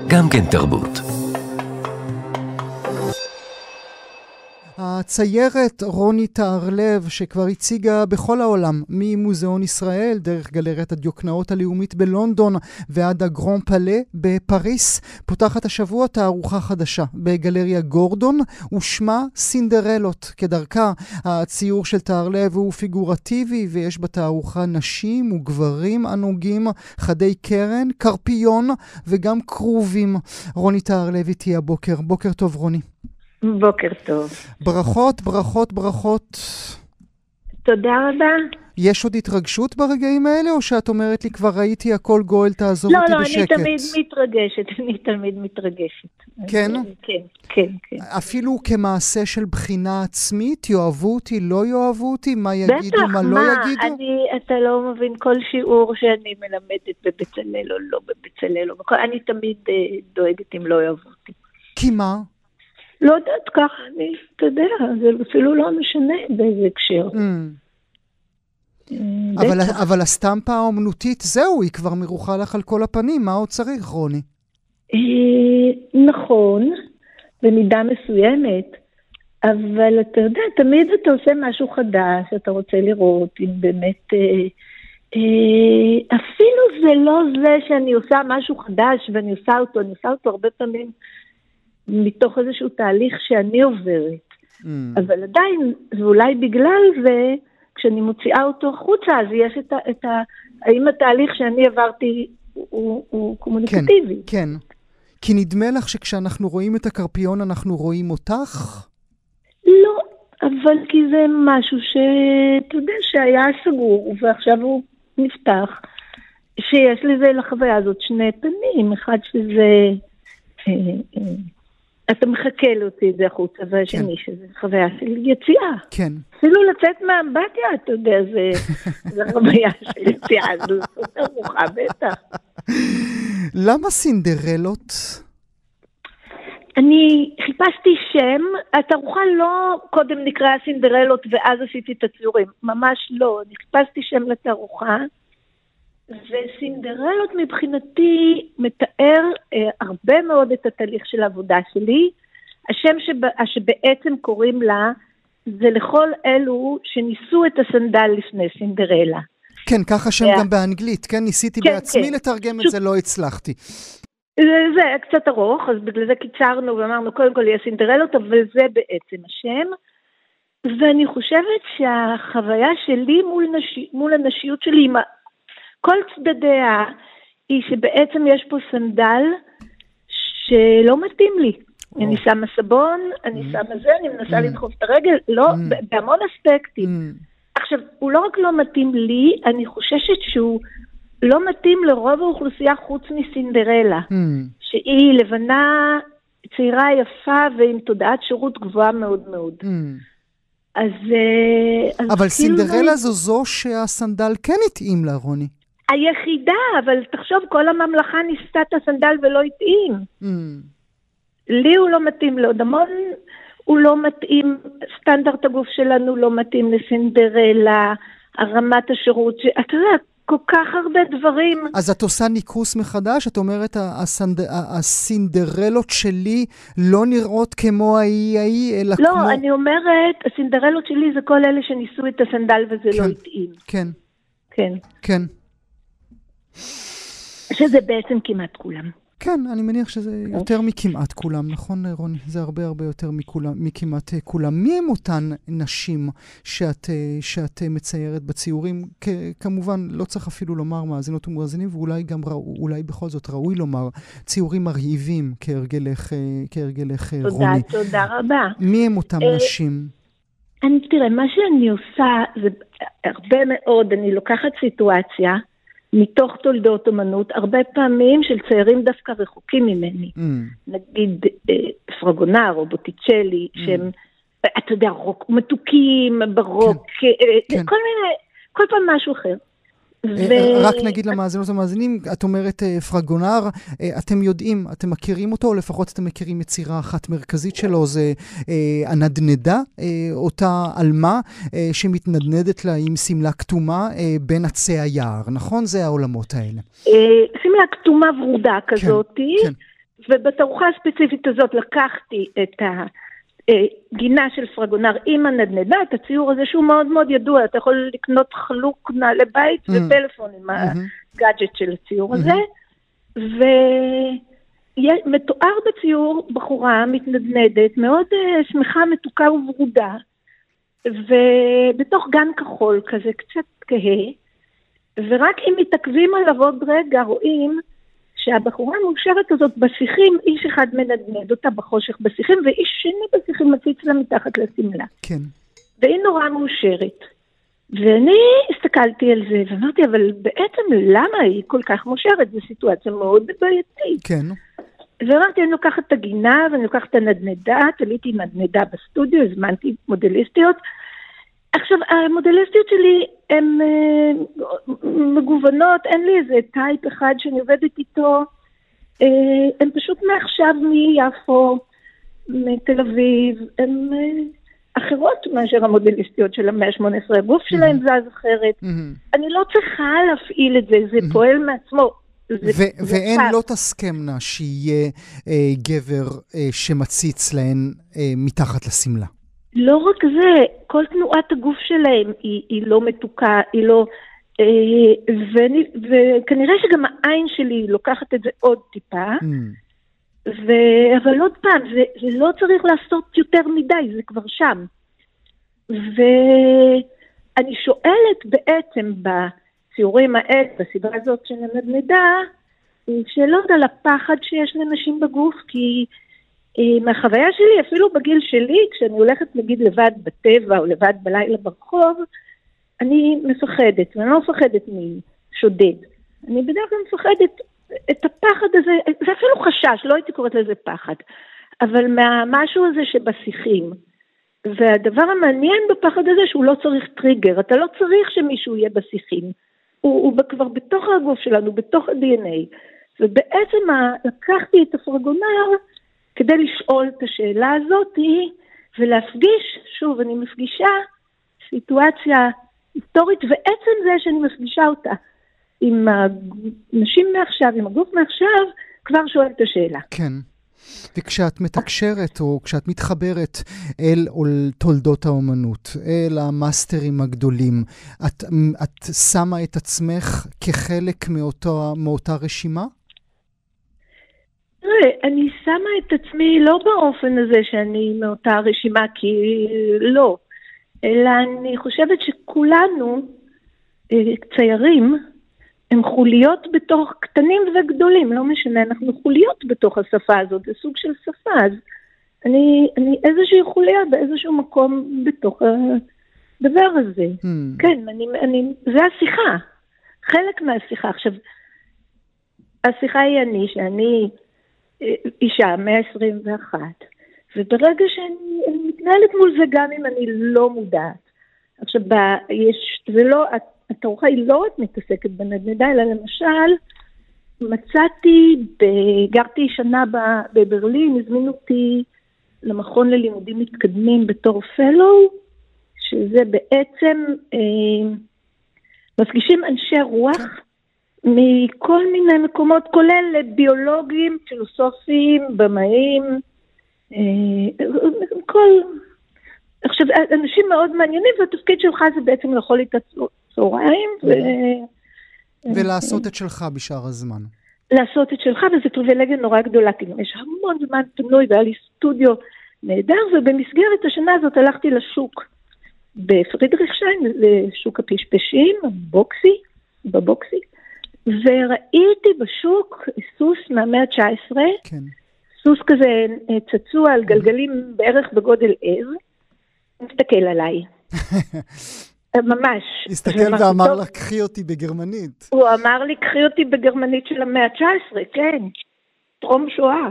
גם כן תרבות. הציירת רוני תהרלב, שכבר הציגה בכל העולם, ממוזיאון ישראל, דרך גלריית הדיוקנאות הלאומית בלונדון ועד הגרן פלה בפריס, פותחת השבוע תערוכה חדשה בגלריה גורדון, ושמה סינדרלות. כדרכה, הציור של תהרלב הוא פיגורטיבי, ויש בתערוכה נשים וגברים ענוגים, חדי קרן, קרפיון וגם קרובים. רוני תהרלב איתי הבוקר. בוקר טוב, רוני. בוקר טוב. ברכות, ברכות, ברכות. תודה רבה. יש עוד התרגשות ברגעים האלה, או שאת אומרת לי כבר ראיתי הכל גואל, תעזוב אותי בשקט? לא, אני תמיד מתרגשת. כן? כן. אפילו כמעשה של בחינה עצמית, יאהבו אותי, לא יאהבו אותי, מה יגידו, מה לא יגידו? אתה לא מבין כל שיעור שאני מלמדת בבצלאל או לא בבצלאל, אני תמיד דואגת אם לא יאהבו אותי. כי מה? לא יודעת ככה, אתה יודע, זה אפילו לא משנה באיזה הקשר. אבל הסטמפה האומנותית, זהו, היא כבר מרוחה לך על כל הפנים, מה עוד צריך, רוני? נכון, במידה מסוימת, אבל אתה יודע, תמיד אתה עושה משהו חדש, אתה רוצה לראות אם באמת, אפילו זה לא זה שאני עושה משהו חדש ואני עושה אותו הרבה פעמים, מתוך איזשהו תהליך שאני עוברת. אבל עדיין, ואולי בגלל זה, כשאני מוציאה אותו חוצה, אז יש האם התהליך שאני עברתי הוא קומוניקטיבי. כן. כי נדמה לך שכשאנחנו רואים את הקרפיון, אנחנו רואים אותך? לא, אבל כי זה משהו שאתה יודע שהיה סגור, ועכשיו הוא נפתח, שיש לזה לחוויה הזאת שני פנים, אחד שזה אתה מחכה להוציא את זה החוצה, והשני שזה חוויה של יציאה. כן. אפילו לצאת מהאמבטיה, אתה יודע, זה חוויה של יציאה, זו תערוכה בטח. למה סינדרלות? אני חיפשתי שם, התערוכה לא קודם נקראה סינדרלות ואז עשיתי את הציורים, ממש לא, אני חיפשתי שם לתערוכה, וסינדרלות מבחינתי מתאר הרבה מאוד את התהליך של העבודה שלי. השם שבעצם קוראים לה זה לכל אלו שניסו את הסנדל לפני סינדרלה. כן, ככה שם גם באנגלית, כן? ניסיתי בעצמי לתרגם את זה, לא הצלחתי. זה קצת ארוך, אז בגלל זה קיצרנו ואמרנו קודם כל יהיה סינדרלות, אבל זה בעצם השם. ואני חושבת שהחוויה שלי מול הנשיות שלי עם כל צדדיה היא שבעצם יש פה סנדל שלא מתאים לי. אני שמה סבון, אני שמה זה, אני מנסה לדחוף את הרגל, לא, בהמון אספקטים. עכשיו, הוא לא רק לא מתאים לי, אני חוששת שהוא לא מתאים לרוב האוכלוסייה חוץ מסינדרלה, שהיא לבנה, צעירה יפה ועם תודעת שירות גבוהה מאוד מאוד. אבל סינדרלה זו שהסנדל כן התאים לה, רוני. היחידה, אבל תחשוב, כל הממלכה ניסתה את הסנדל ולא התאים. לי הוא לא מתאים, לעוד המון הוא לא מתאים, סטנדרט הגוף שלנו לא מתאים לסינדרלה, הרמת השירות, אתה יודע, כל כך הרבה דברים. אז את עושה ניקוס מחדש? את אומרת, הסינדרלות שלי לא נראות כמו ההיא, אלא לא, כמו... לא, אני אומרת, הסינדרלות שלי זה כל אלה שניסו את הסנדל וזה לא התאים. כן. שזה בעצם כמעט כולם. כן, אני מניח שזה יותר מכמעט כולם, נכון רוני? זה הרבה יותר מכמעט כולם. מי הם אותן נשים שאת מציירת בציורים? כמובן, לא צריך אפילו לומר מאזינות ומאזינים, ואולי גם אולי בכל זאת ראוי לומר, ציורים מרהיבים כהרגלך רוני. תודה רבה. מי הם אותם נשים? תראה, מה שאני עושה זה הרבה מאוד, אני לוקחת סיטואציה, מתוך תולדות אומנות, הרבה פעמים של ציירים דווקא רחוקים ממני. נגיד פרגונר או בוטיצ'לי, שהם, אתה יודע, מתוקים, ברוק, כל פעם משהו אחר. רק נגיד למאזינות ומאזינים, את אומרת פרגונר, אתם יודעים, אתם מכירים אותו, או לפחות אתם מכירים יצירה אחת מרכזית שלו, זה הנדנדה, אותה אלמה שמתנדנדת לה עם סמלה כתומה בין עצי היער, נכון? זה העולמות האלה. סמלה כתומה ורודה כזאת, ובתערוכה הספציפית הזאת לקחתי את הגינה של פרגונר עם הנדנדה, את הציור הזה שהוא מאוד מאוד ידוע, אתה יכול לקנות חלוק נעלי בית וטלפון עם הגאדג'ט של הציור הזה, ומתואר בציור בחורה מתנדנדת, מאוד שמחה, מתוקה וברודה, ובתוך גן כחול כזה, קצת כהה, ורק אם מתעכבים עליו עוד רגע רואים שהבחורה המאושרת הזאת בשיחים, איש אחד מנדנד אותה בחושך בשיחים, ואיש שני בשיחים מציץ לה מתחת לסמלה. כן. והיא נורא מאושרת. ואני הסתכלתי על זה, ואמרתי, אבל בעצם למה היא כל כך מאושרת? זו סיטואציה מאוד בעייתית. כן. ואמרתי, אני לוקחת את הגינה, ואני לוקחת את הנדנדה, תליתי נדנדה בסטודיו, הזמנתי מודליסטיות. עכשיו, המודליסטיות שלי הן מגוונות, אין לי איזה טייפ אחד שאני עובדת איתו, הן פשוט מעכשיו מיפו, מתל אביב, הן אחרות מאשר המודליסטיות של המאה ה-18, הגוף שלהן זז אחרת. אני לא צריכה להפעיל את זה, זה פועל מעצמו. והן לא תסכמנה שיהיה גבר שמציץ להן מתחת לסמלה. לא רק זה, כל תנועת הגוף שלהם היא לא מתוקה, היא לא... וכנראה שגם העין שלי לוקחת את זה עוד טיפה, אבל עוד פעם, זה לא צריך לעשות יותר מדי, זה כבר שם. ואני שואלת בעצם בציורים האלה, בסדרה הזאת של הנדנדה, שאלות על הפחד שיש לנשים בגוף, כי מהחוויה שלי, אפילו בגיל שלי, כשאני הולכת נגיד לבד בטבע או לבד בלילה ברחוב, אני מפחדת, ואני לא מפחדת משודד. אני בדרך כלל מפחדת את הפחד הזה, זה אפילו חשש, לא הייתי קוראת לזה פחד, אבל מהמשהו הזה שבשיחים. והדבר המעניין בפחד הזה שהוא לא צריך טריגר, אתה לא צריך שמישהו יהיה בשיחים, הוא כבר בתוך הגוף שלנו, בתוך ה-DNA, ובעצם לקחתי את הפרגונר כדי לשאול את השאלה הזאת ולהפגיש, שוב אני מפגישה סיטואציה היסטורית, ועצם זה שאני מפגישה אותה עם הנשים מעכשיו, עם הגוף מעכשיו, כבר שואלת את השאלה. כן. וכשאת מתקשרת או כשאת מתחברת אל תולדות האומנות, אל המאסטרים הגדולים, את שמה את עצמך כחלק מאותה רשימה? אני שמה את עצמי לא באופן הזה שאני מאותה רשימה, כי לא, אלא אני חושבת שכולנו ציירים, הם חוליות בתוך קטנים וגדולים, לא משנה, אנחנו חוליות בתוך השפה הזאת, זה סוג של שפה, אז אני איזושהי חוליה באיזשהו מקום בתוך הדבר הזה. כן, זה השיחה, חלק מהשיחה. עכשיו, השיחה היא שאני אישה 121, וברגע שאני מתנהלת מול זה גם אם אני לא מודעת. עכשיו, זה לא... התערוכה היא לא רק מתעסקת בנדנדה, אלא למשל, גרתי שנה בברלין, הזמינו אותי למכון ללימודים מתקדמים בתור פלו, שזה בעצם מפגישים אנשי רוח מכל מיני מקומות, כולל ביולוגים, פילוסופים, במאים, עכשיו, אנשים מאוד מעניינים, והתפקיד שלך זה בעצם לאכול את צהריים ולעשות את שלך בשאר הזמן. לעשות את שלך, וזו פריבילגיה נורא גדולה, כי יש המון זמן פנוי, והיה לי סטודיו נהדר, ובמסגרת השנה הזאת הלכתי לשוק בפרידריכשטיין, לשוק הפשפשים, בבוקסי, וראיתי בשוק סוס מהמאה ה-19, כן. סוס כזה צצוע על גלגלים בערך בגודל עז, מסתכל עליי. ממש. הסתכל ואמר לה, קחי אותי בגרמנית. הוא אמר לי, קחי אותי בגרמנית של המאה ה-19, כן. טרום שואה.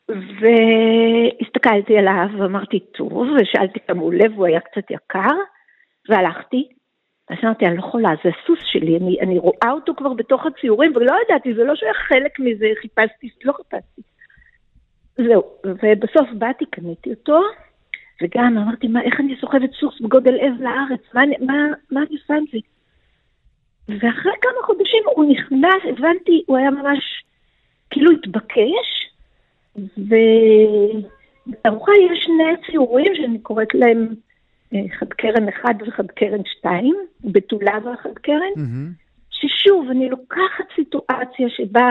והסתכלתי עליו ואמרתי, טוב, ושאלתי כמה הוא לב, הוא היה קצת יקר, והלכתי. אז אמרתי, אני לא יכולה, זה הסוס שלי, אני רואה אותו כבר בתוך הציורים, ולא ידעתי, זה לא שהיה חלק מזה, לא חיפשתי. זהו, ובסוף באתי, קניתי אותו, וגם אמרתי, איך אני סוחבת סוס בגודל עז לארץ? מה אני עושה עם זה? ואחרי כמה חודשים הוא נכנס, הבנתי, הוא היה ממש כאילו התבקש, ובתערוכה יש שני ציורים שאני קוראת להם חד קרן 1 וחד קרן 2, בתולה והחד קרן, ששוב, אני לוקחת סיטואציה שבה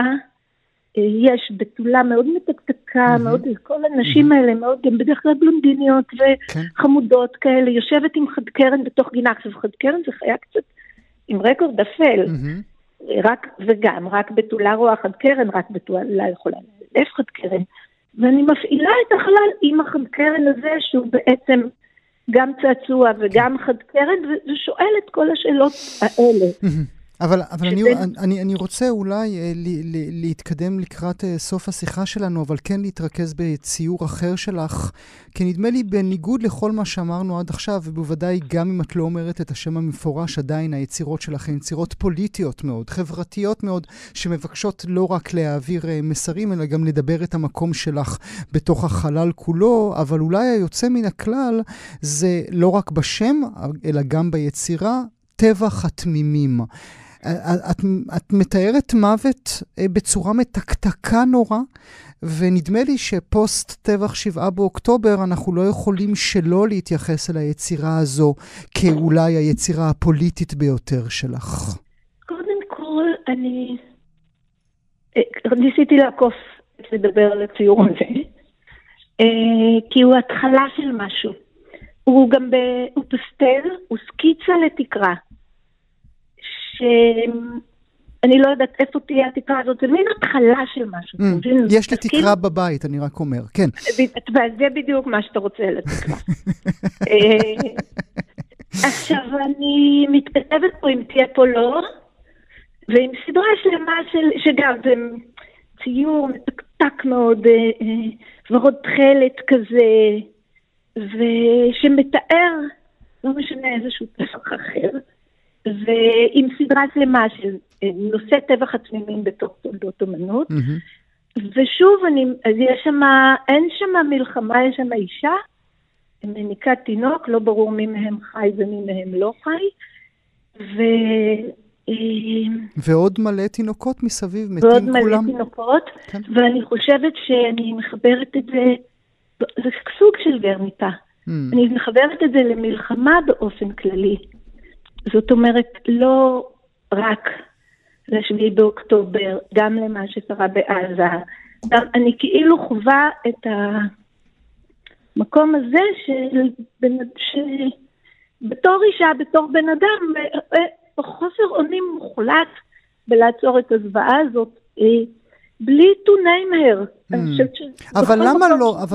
יש בתולה מאוד מתקתקה, מאוד, כל הנשים האלה מאוד, גם בדרך כלל בלונדיניות וחמודות כאלה, יושבת עם חד קרן בתוך גינה. עכשיו, חד קרן זה חיה קצת עם רקורד אפל, וגם, רק בתולה רואה חד קרן, רק בתולה יכולה לאלף חד קרן, ואני מפעילה את החלל עם החד קרן הזה, שהוא בעצם גם צעצוע וגם חד קרן, ושואל את כל השאלות האלה. אבל אני רוצה אולי להתקדם לקראת סוף השיחה שלנו, אבל כן להתרכז בציור אחר שלך, כי נדמה לי בניגוד לכל מה שאמרנו עד עכשיו, ובוודאי גם אם את לא אומרת את השם המפורש, עדיין היצירות שלך הן יצירות פוליטיות מאוד, חברתיות מאוד, שמבקשות לא רק להעביר מסרים, אלא גם לדבר את המקום שלך בתוך החלל כולו, אבל אולי היוצא מן הכלל זה לא רק בשם, אלא גם ביצירה, טבח התמימים. את מתארת מוות בצורה מתקתקה נורא, ונדמה לי שפוסט טבח 7 באוקטובר אנחנו לא יכולים שלא להתייחס אל היצירה הזו כאולי היצירה הפוליטית ביותר שלך. קודם כל, אני ניסיתי לעקוף לדבר על הציור הזה, כי הוא התחלה של משהו. הוא גם הוא פסטל, הוא סקיצה לתקרה. שאני לא יודעת איפה תהיה התקרה הזאת, זה מין התחלה של משהו. יש לי תקרה בבית, אני רק אומר, כן. וזה בדיוק מה שאתה רוצה על התקרה. עכשיו, אני מתכתבת פה עם תהיה פה לא, ועם סדרה שלמה שגם זה ציור מתקתק מאוד, ורוד תכלת כזה, ושמתאר, לא משנה איזשהו טבח אחר, ועם סדרה שלמה של נושא טבח התמימים בתוך תולדות אומנות, ושוב, אז יש שם, אין שם מלחמה, יש שם אישה, מניקת תינוק, לא ברור מי מהם חי ומי מהם לא חי, ועוד מלא תינוקות מסביב, מתים ועוד כולם. מלא תינוקות, כן. ואני חושבת שאני מחברת את זה, זה סוג של גרניקה, אני מחברת את זה למלחמה באופן כללי, זאת אומרת, לא רק ל7 באוקטובר, גם למה שקרה בעזה. אני כאילו חווה את המקום הזה שבתור אישה, בתור בן אדם, בחוסר אונים מוחלט בלעצור את הזוועה הזאת, בלי to name her. אבל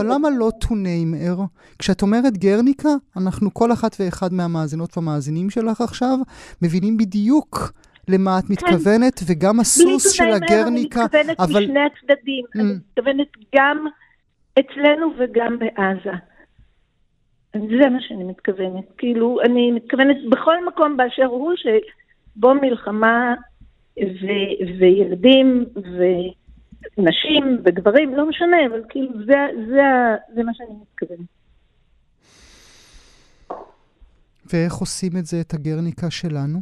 למה לא to name her? כשאת אומרת גרניקה, אנחנו כל אחת ואחד מהמאזינות והמאזינים שלך עכשיו, מבינים בדיוק למה את מתכוונת, וגם הסוס של הגרניקה. אני מתכוונת משני הצדדים. אני מתכוונת גם אצלנו וגם בעזה. זה מה שאני מתכוונת. כאילו, אני מתכוונת בכל מקום באשר הוא, שבו מלחמה וילדים נשים וגברים, לא משנה, אבל כאילו זה מה שאני מתכוונת. ואיך עושים את זה, את הגרניקה שלנו?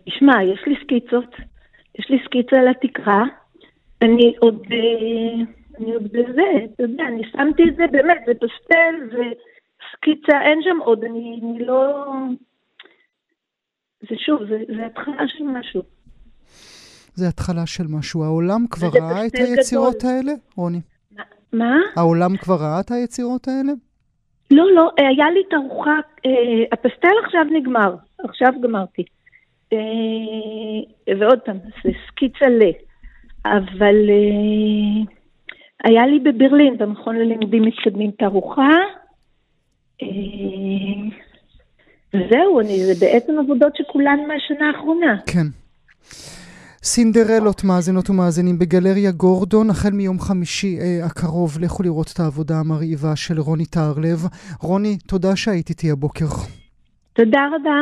תשמע, יש לי סקיצות, יש לי סקיצה על התקרה, אני עוד בזה, אתה יודע, אני שמתי את זה באמת, זה פסטל, זה סקיצה, אין שם עוד, אני לא, זה שוב, זה התחלה של משהו. זה התחלה של משהו. העולם כבר ראה את היצירות האלה, רוני? מה? העולם כבר ראה את היצירות האלה? לא, היה לי תערוכה, הפסטל עכשיו נגמר, עכשיו גמרתי. ועוד פעם, זה סקיצה אבל היה לי בברלין, במכון ללימודים מתקדמים תערוכה, וזהו, זה בעצם עבודות שכולן מהשנה האחרונה. כן. סינדרלות, מאזינות ומאזינים בגלריה גורדון, החל מיום חמישי הקרוב. לכו לראות את העבודה המרהיבה של רוני טהרלב. רוני, תודה שהיית איתי הבוקר. תודה רבה.